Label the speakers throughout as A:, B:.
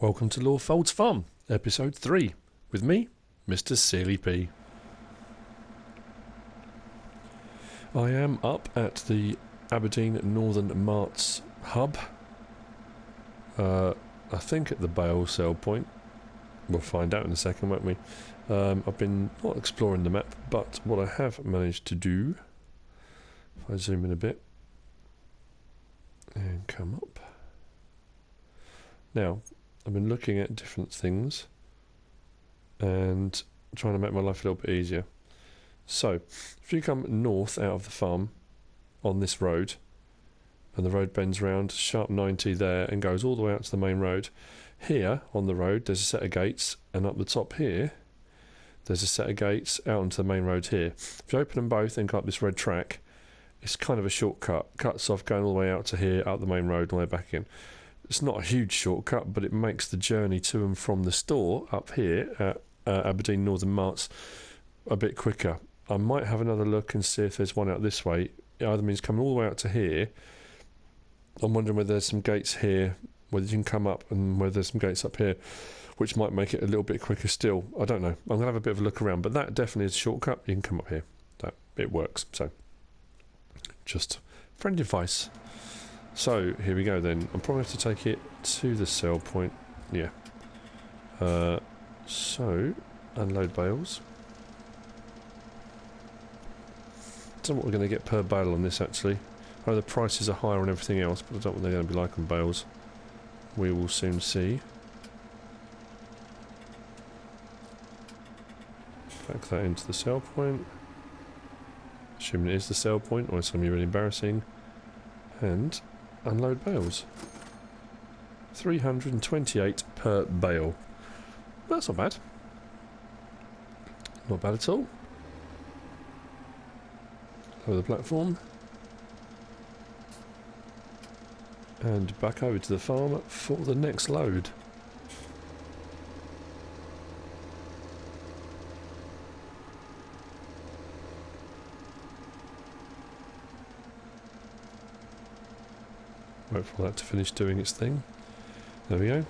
A: Welcome to Lawfolds Farm, episode 3, with me, Mr. Silly P. I am up at the Aberdeen Northern Marts hub. I think at the bale sell point. We'll find out in a second, won't we? I've been not exploring the map, but what I have managed to do, if I zoom in a bit and come up. Now, I've been looking at different things and trying to make my life a little bit easier. So, if you come north out of the farm on this road, and the road bends round, sharp 90 there, and goes all the way out to the main road. Here, on the road, there's a set of gates, and up the top here, there's a set of gates out onto the main road here. If you open them both and go up this red track, it's kind of a shortcut. Cuts off going all the way out to here, out the main road, all the way back in. It's not a huge shortcut, but it makes the journey to and from the store up here at Aberdeen Northern Marts a bit quicker. I might have another look and see if there's one out this way. It either means coming all the way out to here. I'm wondering whether there's some gates here, whether you can come up, and whether there's some gates up here, which might make it a little bit quicker still. I don't know. I'm going to have a bit of a look around, but that definitely is a shortcut. You can come up here. It works. So, just friend advice. So, here we go then. I'm probably have to take it to the sell point. Yeah. So, unload bales. I don't know what we're going to get per bale on this actually. I know the prices are higher on everything else, but I don't know what they're going to be like on bales. We will soon see. Back that into the sell point. Assuming it is the sell point, or it's going to be really embarrassing. And unload bales. 328 per bale. That's not bad. Not bad at all. Over the platform. And back over to the farm for the next load. Wait for that to finish doing its thing. There we go.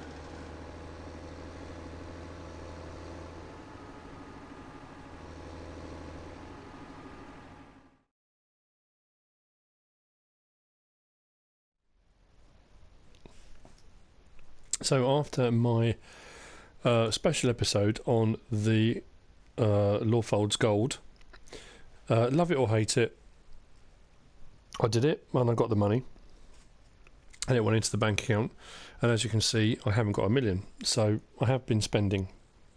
A: So after my special episode on the Lawfolds Gold, love it or hate it, I did it and I got the money. And it went into the bank account, and as you can see, I haven't got $1 million, so I have been spending.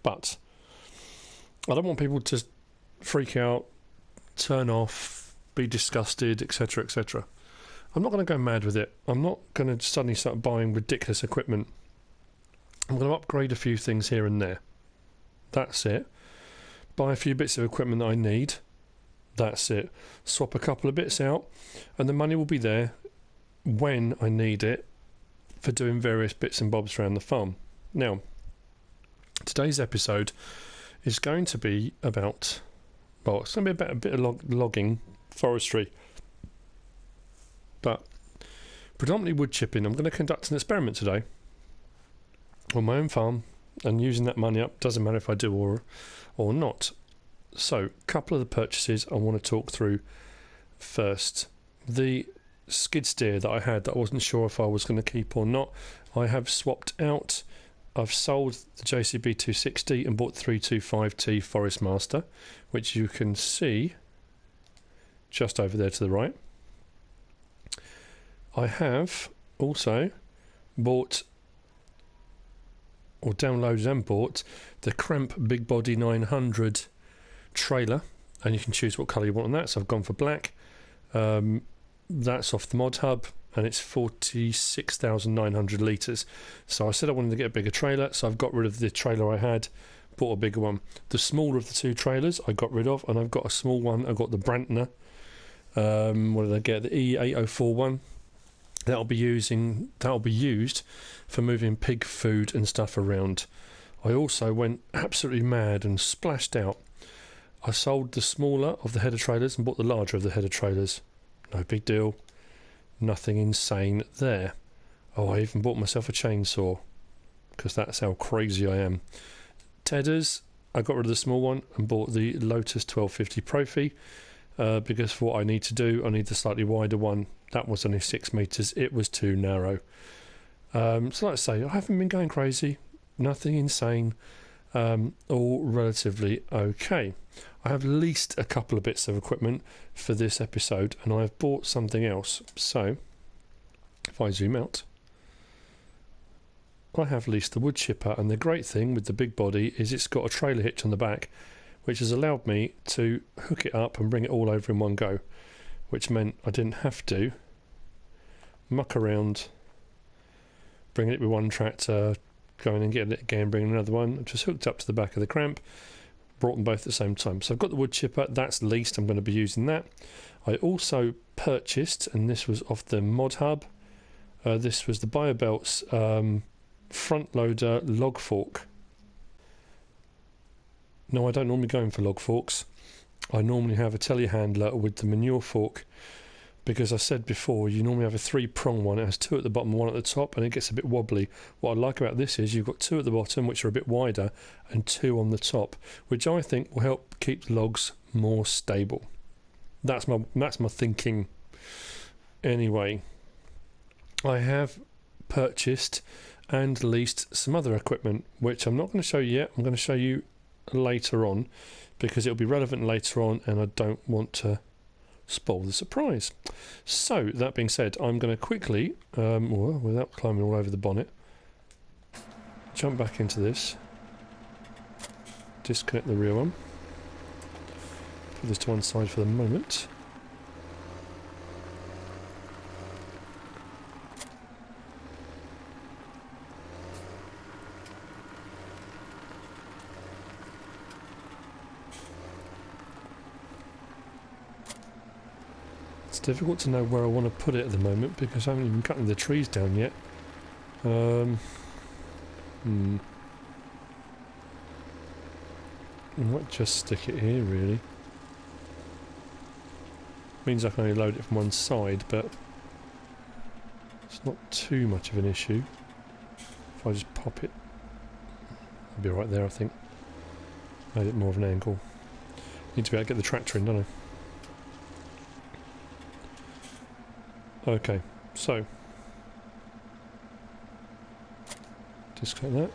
A: But I don't want people to freak out, turn off, be disgusted, etc., etc. I'm not going to go mad with it. I'm not going to suddenly start buying ridiculous equipment. I'm going to upgrade a few things here and there. That's it. Buy a few bits of equipment that I need. That's it. Swap a couple of bits out, and the money will be there when I need it for doing various bits and bobs around the farm. Now, today's episode is going to be about, well, it's going to be about a bit of logging, forestry, but predominantly wood chipping. I'm going to conduct an experiment today on my own farm, and using that money up, doesn't matter if I do or not. So, a couple of the purchases I want to talk through first. The skid steer that I had that I wasn't sure if I was going to keep or not, I have swapped out. I've sold the JCB 260 and bought the 325 T Forestmaster, which you can see just over there to the right. I have also bought, or downloaded and bought, the Krampe Big Body 900 trailer, and you can choose what colour you want on that, so I've gone for black. That's off the mod hub, and it's 46,900 litres. So I said I wanted to get a bigger trailer, so I've got rid of the trailer I had, bought a bigger one. The smaller of the two trailers I got rid of, and I've got a small one. I've got the Brantner. What did I get? The E8041. That'll be used for moving pig food and stuff around. I also went absolutely mad and splashed out. I sold the smaller of the header trailers and bought the larger of the header trailers. No big deal. Nothing insane there. Oh, I even bought myself a chainsaw. because that's how crazy I am. Tedders, I got rid of the small one and bought the Lotus 1250 Profi because for what I need to do, I need the slightly wider one. That was only 6 metres, it was too narrow. So like I say, I haven't been going crazy, nothing insane, all relatively okay. I have leased a couple of bits of equipment for this episode and I've bought something else. So if I zoom out, I have leased the wood chipper, and the great thing with the big body is it's got a trailer hitch on the back which has allowed me to hook it up and bring it all over in one go, which meant I didn't have to muck around bringing it with one tractor, going and getting it again, bringing another one. Just hooked up to the back of the Krampe, brought them both at the same time. So I've got the wood chipper, that's leased, I'm going to be using that. I also purchased, and this was off the Mod Hub, this was the Biobeltz front loader log fork. No, I don't normally go in for log forks. I normally have a telehandler with the manure fork, because I said before, you normally have a 3-prong one. It has 2 at the bottom, 1 at the top, and it gets a bit wobbly. What I like about this is you've got 2 at the bottom, which are a bit wider, and 2 on the top, which I think will help keep the logs more stable. That's my thinking. Anyway, I have purchased and leased some other equipment, which I'm not going to show you yet. I'm going to show you later on, because it'll be relevant later on, and I don't want to spoil the surprise. So that being said, I'm going to quickly, without climbing all over the bonnet, jump back into this, disconnect the rear one, put this to one side for the moment. It's difficult to know where I want to put it at the moment because I haven't even cut the trees down yet. I might just stick it here really. Means I can only load it from one side, but it's not too much of an issue. If I just pop it, it'll be right there I think. Made it more of an angle. Need to be able to get the tractor in, don't I? Okay, so disconnect that.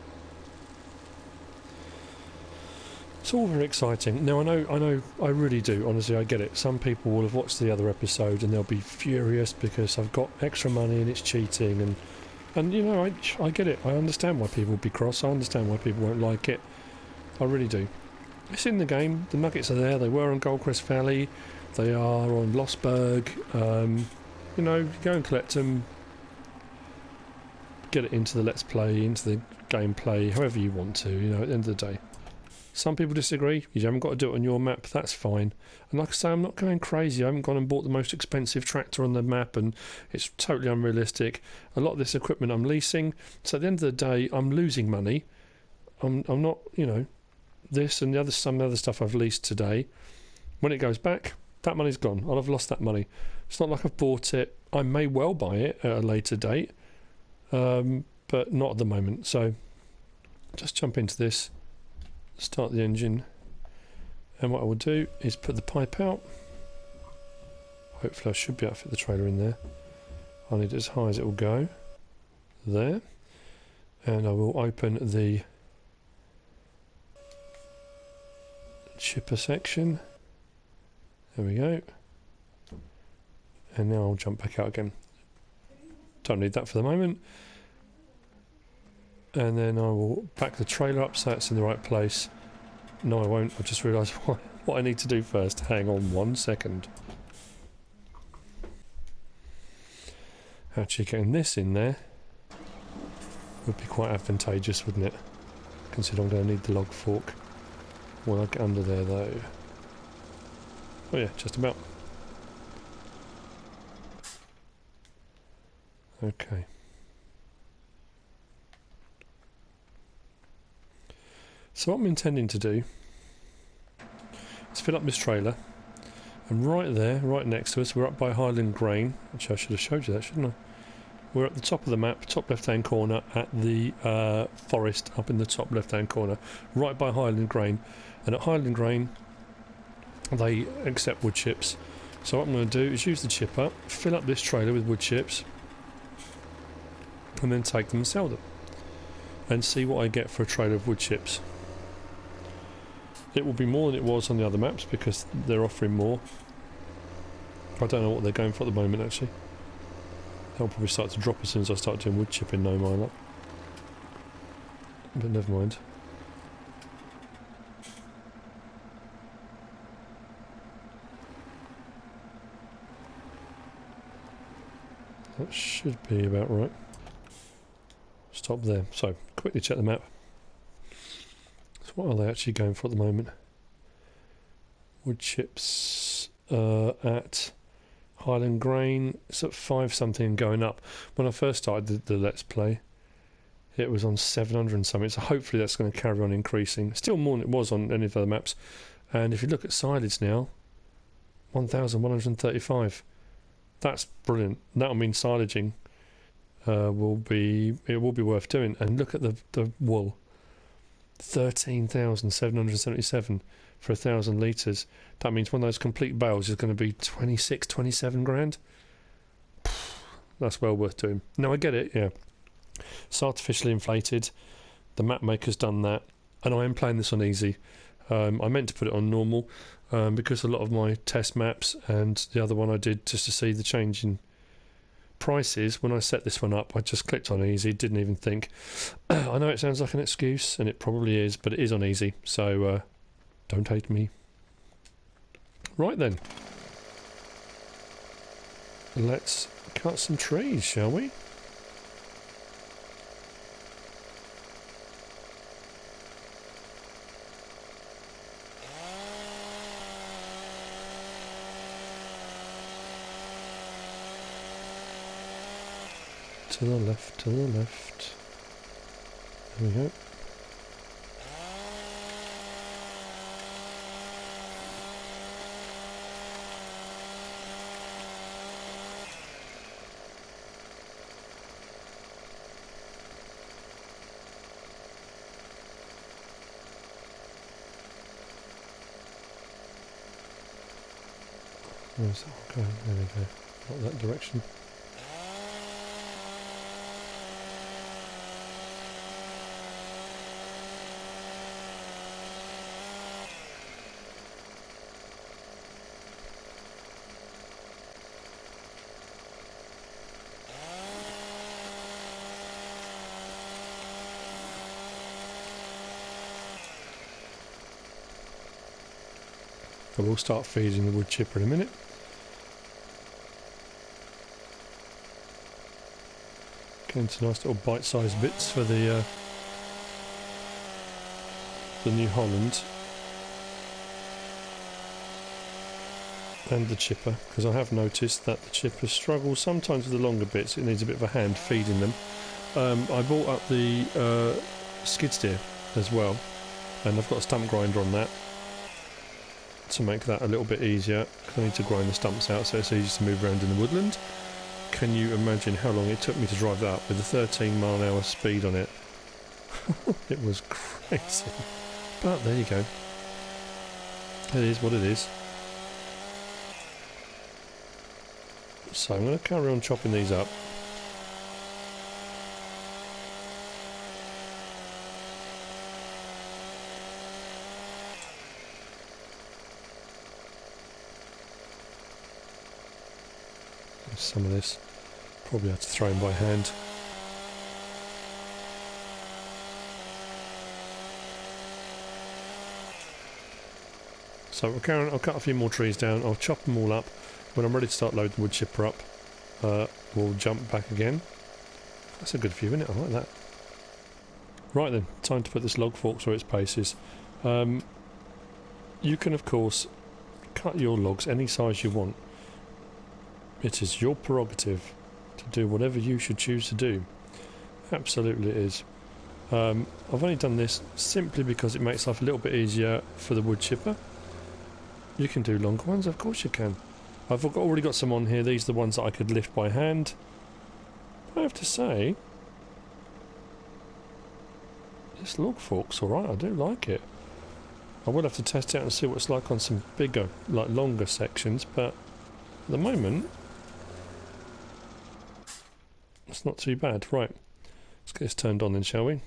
A: It's all very exciting. Now I really do, honestly, I get it. Some people will have watched the other episode and they'll be furious because I've got extra money and it's cheating, and you know, I get it. I understand why people will be cross, I understand why people won't like it. I really do. It's in the game, the nuggets are there, they were on Goldcrest Valley, they are on Lostberg. You know, go and collect them, get it into the Let's Play, into the gameplay, however you want to, you know, at the end of the day. Some people disagree, you haven't got to do it on your map, that's fine. And like I say, I'm not going crazy, I haven't gone and bought the most expensive tractor on the map, and it's totally unrealistic. A lot of this equipment I'm leasing, so at the end of the day, I'm losing money. I'm not, you know, this and some other stuff I've leased today. When it goes back, that money's gone. I'll have lost that money. It's not like I've bought it. I may well buy it at a later date, but not at the moment. So just jump into this, start the engine, and what I will do is put the pipe out. Hopefully I should be able to fit the trailer in there. I'll need it as high as it will go. There. And I will open the chipper section. There we go. And now I'll jump back out again. Don't need that for the moment. And then I will back the trailer up so it's in the right place. No, I won't. I just realised what I need to do first. Hang on 1 second. Actually getting this in there would be quite advantageous, wouldn't it? Considering I'm going to need the log fork. When I get under there though. Oh yeah, just about. Okay. So what I'm intending to do is fill up this trailer, and right there, right next to us, we're up by Highland Grain, which I should have showed you that, shouldn't I? We're at the top of the map, top left-hand corner, at the forest up in the top left-hand corner, right by Highland Grain. And at Highland Grain, they accept wood chips. So what I'm going to do is use the chipper, fill up this trailer with wood chips, and then take them and sell them. And see what I get for a trailer of wood chips. It will be more than it was on the other maps because they're offering more. I don't know what they're going for at the moment actually. They'll probably start to drop as soon as I start doing wood chipping, no my luck. But never mind. That should be about right. Stop there. So, quickly check the map. So what are they actually going for at the moment? Wood chips at Highland Grain, it's at 5 something going up. When I first started the Let's Play, it was on 700 and something, so hopefully that's going to carry on increasing. Still more than it was on any of the other maps. And if you look at silage now, 1,135. That's brilliant. That'll mean silaging will be worth doing. And look at the wool, 13,777 for 1,000 litres. That means one of those complete bales is going to be 26, 27 grand. That's well worth doing. Now I get it, yeah. It's artificially inflated. The map maker's done that, and I am playing this on easy. I meant to put it on normal because a lot of my test maps and the other one I did just to see the change in prices. When I set this one up, I just clicked on easy, didn't even think. I know it sounds like an excuse, and it probably is, but it is on easy, so don't hate me. Right then, let's cut some trees, shall we? To the left, to the left. There we go. Where's that one going? There we go. Not that direction. I will start feeding the wood chipper in a minute. Getting some nice little bite-sized bits for the New Holland and the chipper, because I have noticed that the chipper struggles sometimes with the longer bits. It needs a bit of a hand feeding them. I bought up the skid steer as well, and I've got a stump grinder on that to make that a little bit easier, because I need to grind the stumps out so it's easy to move around in the woodland. Can you imagine how long it took me to drive that up with a 13-mile-an-hour speed on it? It was crazy. But there you go. It is what it is. So I'm going to carry on chopping these up. Some of this probably have to throw in by hand. So I'll cut a few more trees down, I'll chop them all up. When I'm ready to start loading the wood chipper up, we'll jump back again. That's a good view, isn't it? I like that. Right then, time to put this log fork through its paces. You can of course cut your logs any size you want. It is your prerogative to do whatever you should choose to do. Absolutely it is. I've only done this simply because it makes life a little bit easier for the wood chipper. You can do longer ones, of course you can. I've already got some on here. These are the ones that I could lift by hand. I have to say, this log fork's alright, I do like it. I will have to test it out and see what it's like on some bigger, like longer sections, but at the moment, it's not too bad. Right, let's get this turned on then, shall we?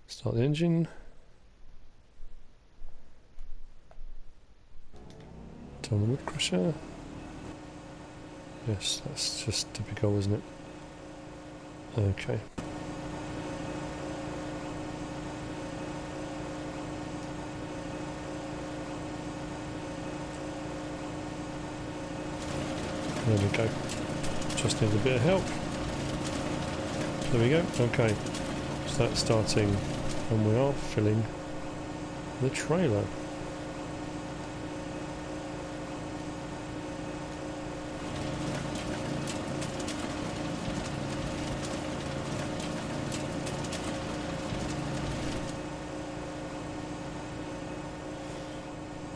A: Start the engine. Turn the wood crusher. Yes, that's just typical, isn't it? Okay. There we go. Just need a bit of help. There we go. Okay. So that's starting, and we are filling the trailer.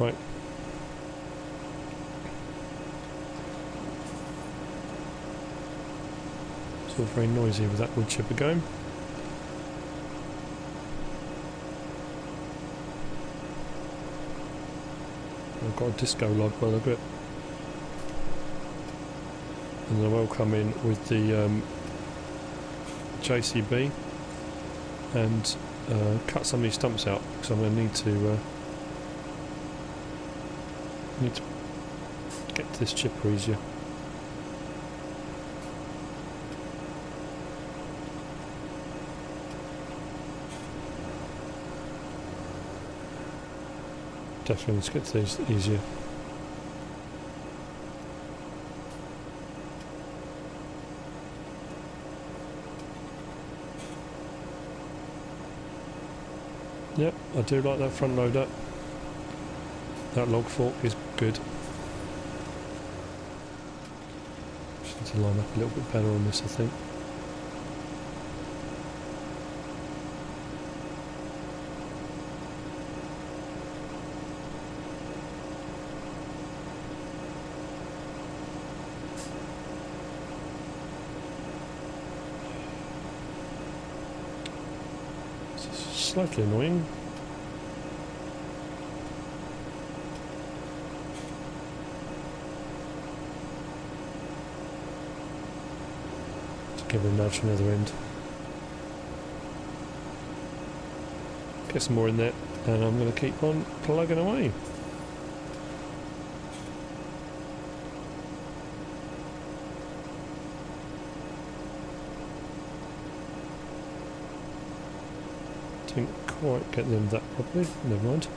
A: Right. It's all very noisy with that wood chipper going. I've got a disco log by the look of it. And then I will come in with the JCB and cut some of these stumps out, because I'm going to need to get to this chipper easier. Definitely need to get to these easier. Yep, I do like that front loader. That log fork is good. Just need to line up a little bit better on this, I think. It's slightly annoying. Give it a nudge from the other end. Get some more in there, and I'm going to keep on plugging away. Didn't quite get the end of that properly, never mind.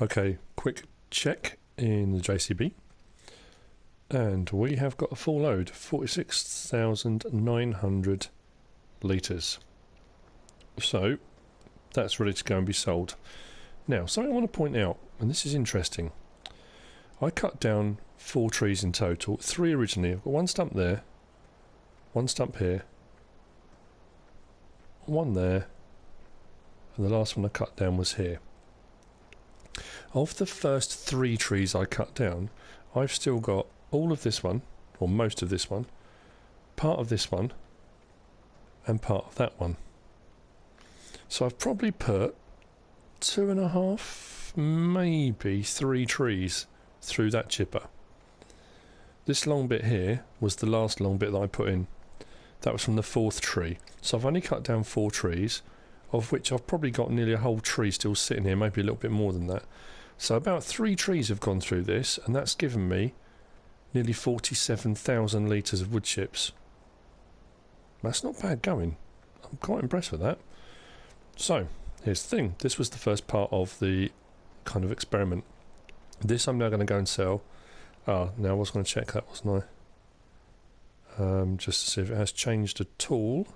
A: Okay, quick check in the JCB. And we have got a full load, 46,900 litres. So, that's ready to go and be sold. Now, something I want to point out, and this is interesting. I cut down 4 trees in total, 3 originally. I've got 1 stump there, 1 stump here, 1 there, and the last one I cut down was here. Of the first 3 trees I cut down, I've still got all of this one, or most of this one, part of this one, and part of that one. So I've probably put 2.5, maybe 3 trees through that chipper. This long bit here was the last long bit that I put in. That was from the 4th tree. So I've only cut down 4 trees, of which I've probably got nearly a whole tree still sitting here, maybe a little bit more than that. So about 3 trees have gone through this, and that's given me nearly 47,000 litres of wood chips. That's not bad going. I'm quite impressed with that. So, here's the thing. This was the first part of the kind of experiment. This I'm now going to go and sell. Now I was going to check that, wasn't I? Just to see if it has changed at all.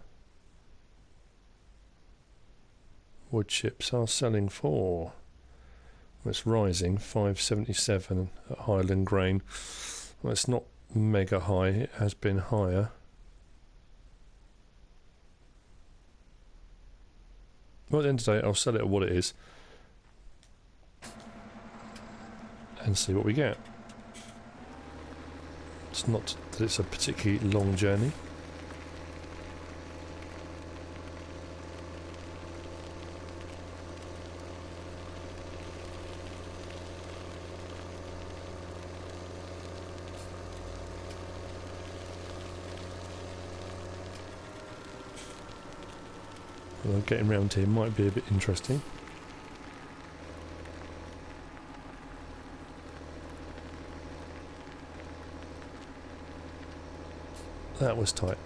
A: Wood chips are selling for... Well, it's rising, 577 at Highland Grain. Well, it's not mega high, it has been higher. Well, at the end of the day, I'll sell it at what it is and see what we get. It's not that it's a particularly long journey. Well, getting round here might be a bit interesting. That was tight.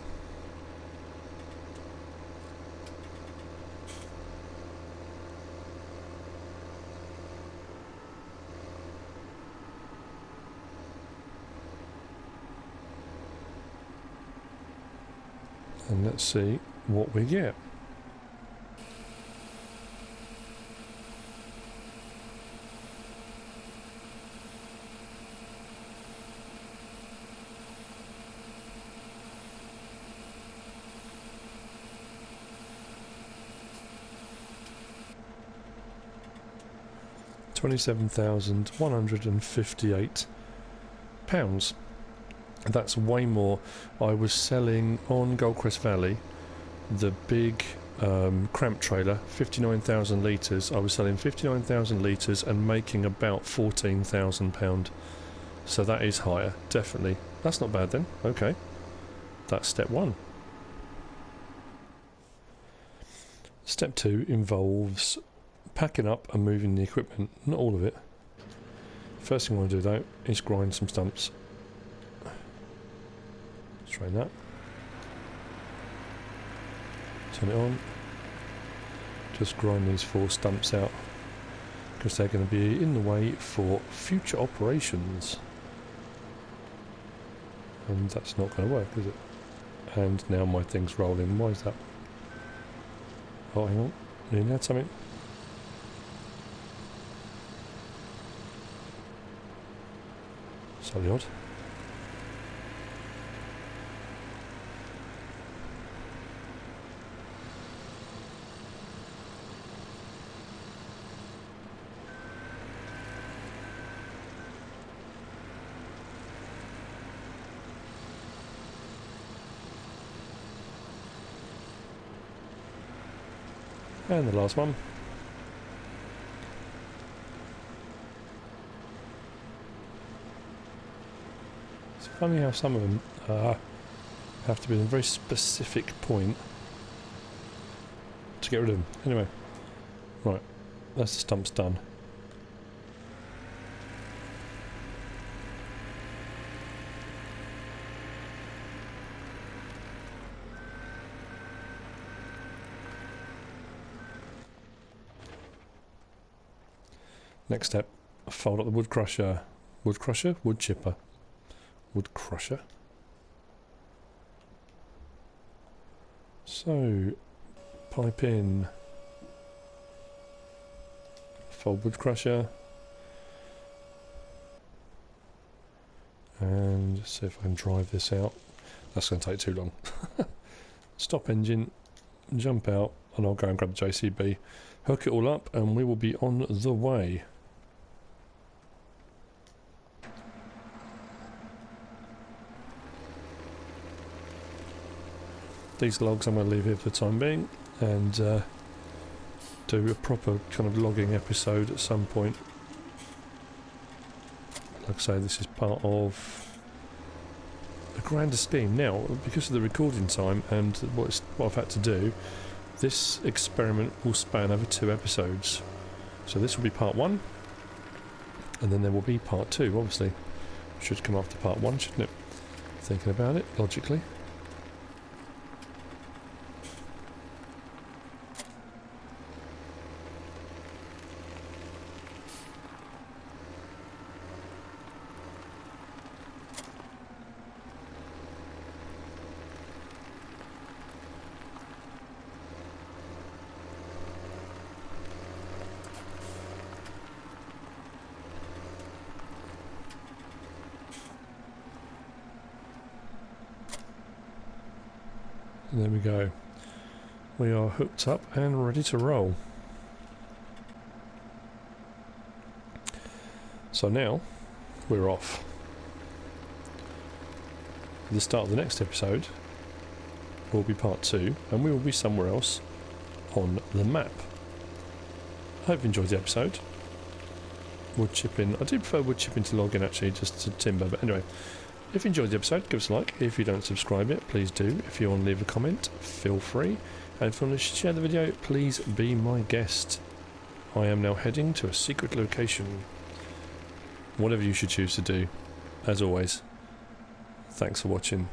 A: And let's see what we get. £27,158. That's way more. I was selling on Goldcrest Valley the big cramp trailer, 59,000 litres. I was selling 59,000 litres and making about £14,000. So that is higher, definitely. That's not bad then. Okay, that's step 1. Step 2 involves packing up and moving the equipment, not all of it. First thing I want to do though is grind some stumps. Let's try that. Turn it on. Just grind these 4 stumps out because they're going to be in the way for future operations. And that's not going to work, is it? And now my thing's rolling. Why is that? Oh, hang on. You had something? Slightly odd. And the last one. It's funny how some of them have to be in a very specific point to get rid of them. Anyway, right, that's the stumps done. Next step, fold up the wood crusher. Wood crusher? Wood chipper. Wood crusher. So, pipe in. Fold wood crusher. And see if I can drive this out. That's going to take too long. Stop engine, jump out, and I'll go and grab the JCB, hook it all up, and we will be on the way. These logs I'm going to leave here for the time being, and do a proper kind of logging episode at some point. Like I say, this is part of a grander scheme. Now, because of the recording time and what I've had to do, this experiment will span over 2 episodes. So this will be part 1, and then there will be part 2, obviously. Should come after part 1, shouldn't it? Thinking about it, logically. There we go. We are hooked up and ready to roll. So now we're off. The start of the next episode will be part 2, and we will be somewhere else on the map. I hope you enjoyed the episode. Wood chipping. I do prefer wood chipping to logging, actually, just to timber, but anyway. If you enjoyed the episode, give us a like. If you don't subscribe yet, please do. If you want to leave a comment, feel free. And if you want to share the video, please be my guest. I am now heading to a secret location. Whatever you should choose to do. As always, thanks for watching.